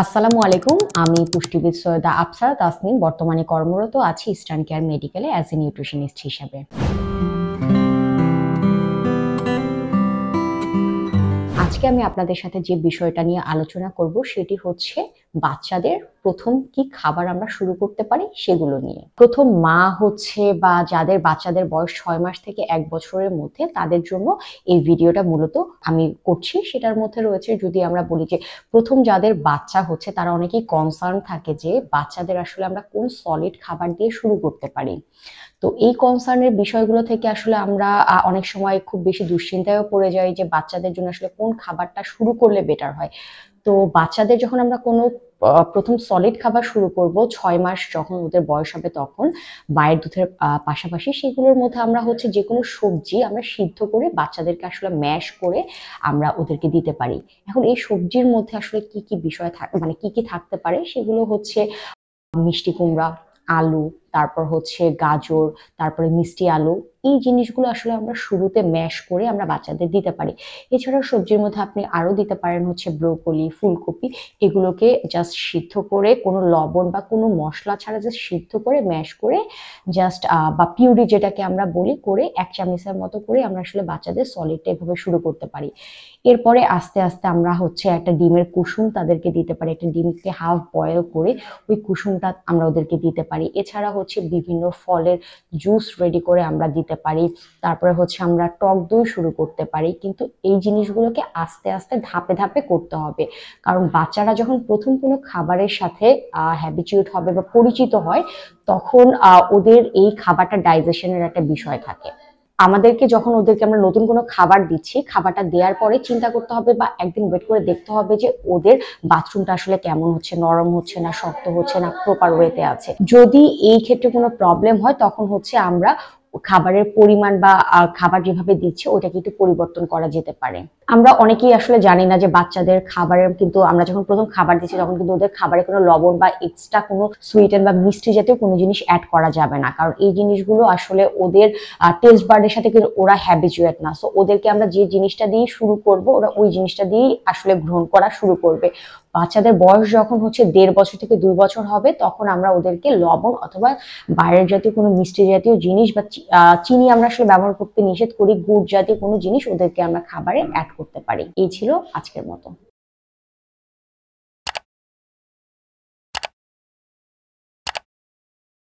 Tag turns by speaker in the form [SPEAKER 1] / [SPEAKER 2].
[SPEAKER 1] আসসালামু আলাইকুম। আমি পুষ্টিবিদ সৈয়দা আফসারা তাসনিম বর্তমানে কর্মরত আছি ইস্টার্ন কেয়ার মেডিকেলে অ্যাজ এ নিউট্রিশনিস্ট হিসাবে। আজকে আমি আপনাদের সাথে যে বিষয়টা নিয়ে আলোচনা করব সেটি হচ্ছে বাচ্চাদের প্রথম কি খাবার আমরা শুরু করতে পারি সেগুলো নিয়ে। প্রথম মা হচ্ছে বা যাদের বাচ্চাদের বয়স 6 মাস থেকে 1 বছরের মধ্যে তাদের জন্য এই ভিডিওটা মূলত আমি করছি। সেটার মধ্যে রয়েছে, যদি আমরা বলি যে প্রথম যাদের বাচ্চা হচ্ছে তারা অনেকেই কনসার্ন থাকে যে বাচ্চাদের আসলে আমরা কোন সলিড খাবার দিয়ে শুরু করতে পারি। তো এই কনসার্নের বিষয়গুলো থেকে আসলে আমরা অনেক সময় খুব বেশি দুশ্চিন্তায়ও পড়ে যাই যে বাচ্চাদের জন্য আসলে কোন খাবারটা শুরু করলে বেটার হয়। তো বাচ্চাদের যখন আমরা কোনো প্রথম সলিড খাবার শুরু করব 6 মাস যখন ওদের বয়স হবে, তখন মায়ের দুধের পাশাপাশি সেগুলোর মধ্যে আমরা হচ্ছে যে কোনো সবজি আমরা সিদ্ধ করে বাচ্চাদেরকে আসলে ম্যাশ করে আমরা ওদেরকে দিতে পারি। এখন এই সবজির মধ্যে আসলে কি কি বিষয় মানে কি কি থাকতে পারে সেগুলো হচ্ছে মিষ্টি কুমড়া, আলু, তারপর হচ্ছে গাজর, তারপরে মিষ্টি আলু। এই জিনিসগুলো আসলে আমরা শুরুতে ম্যাশ করে আমরা বাচ্চাদের দিতে পারি। এছাড়াও সবজির মধ্যে আপনি আরো দিতে পারেন হচ্ছে ব্রোকলি, ফুলকপি। এগুলোকে জাস্ট সিদ্ধ করে কোনো লবণ বা কোনো মশলা ছাড়া জাস্ট সিদ্ধ করে ম্যাশ করে জাস্ট বা পিউরি যেটাকে আমরা বলি করে 1 চামচের মতো করে আমরা আসলে বাচ্চাদের সলিডটা এভাবে শুরু করতে পারি। এরপরে আস্তে আস্তে আমরা হচ্ছে একটা ডিমের কুসুম তাদেরকে দিতে পারি। একটা ডিমকে হাফ বয়েল করে ওই কুসুমটা আমরা ওদেরকে দিতে পারি। এছাড়া হচ্ছে বিভিন্ন ফলের জুস রেডি করে আমরা দিতে পারি। তারপরে হচ্ছে আমরা টক দই শুরু করতে পারি। কিন্তু এই জিনিসগুলোকে আস্তে আস্তে ধাপে ধাপে করতে হবে, কারণ বাচ্চারা যখন প্রথম কোনো খাবারের সাথে হ্যাবিচুয়েট হবে বা পরিচিত হয়, তখন ওদের এই খাবারটা ডাইজেশনের একটা বিষয় থাকে। আমাদেরকে যখন ওদেরকে আমরা নতুন কোনো খাবার দিচ্ছি, খাবারটা দেওয়ার পরে চিন্তা করতে হবে বা একদিন ওয়েট করে দেখতে হবে যে ওদের বাথরুমটা আসলে কেমন হচ্ছে, নরম হচ্ছে না শক্ত হচ্ছে না প্রপার ওয়েতে আছে। যদি এই ক্ষেত্রে কোনো প্রবলেম হয়, তখন হচ্ছে আমরা খাবারের পরিমাণ বা খাবার যেভাবে দিচ্ছে ওটাকে একটু পরিবর্তন করা যেতে পারে। আমরা অনেকেই আসলে জানি না যে বাচ্চাদের খাবারের কিন্তু আমরা যখন প্রথম খাবার দিচ্ছি তখন কিন্তু ওদের খাবারে কোনো লবণ বা এক্সট্রা কোনো সুইটেন বা মিষ্টি জাতীয় কোনো জিনিস অ্যাড করা যাবে না, কারণ এই জিনিসগুলো আসলে ওদের টেস্ট বার্ডের সাথে কিন্তু ওরা হ্যাবিচুয়েট না। সো ওদেরকে আমরা যে জিনিসটা দিয়ে শুরু করব ওরা ওই জিনিসটা দিয়েই আসলে গ্রহণ করা শুরু করবে। বাচ্চাদের বয়স যখন হচ্ছে 1.5 বছর থেকে 2 বছর হবে, তখন আমরা ওদেরকে লবণ অথবা বাইরের জাতীয় কোনো মিষ্টি জাতীয় জিনিস বা চিনি আমরা আসলে ব্যবহার করতে নিষেধ করি। গুড় জাতীয় কোনো জিনিস ওদেরকে আমরা খাবারে অ্যাড করতে পারি। এই ছিল আজকের মতো।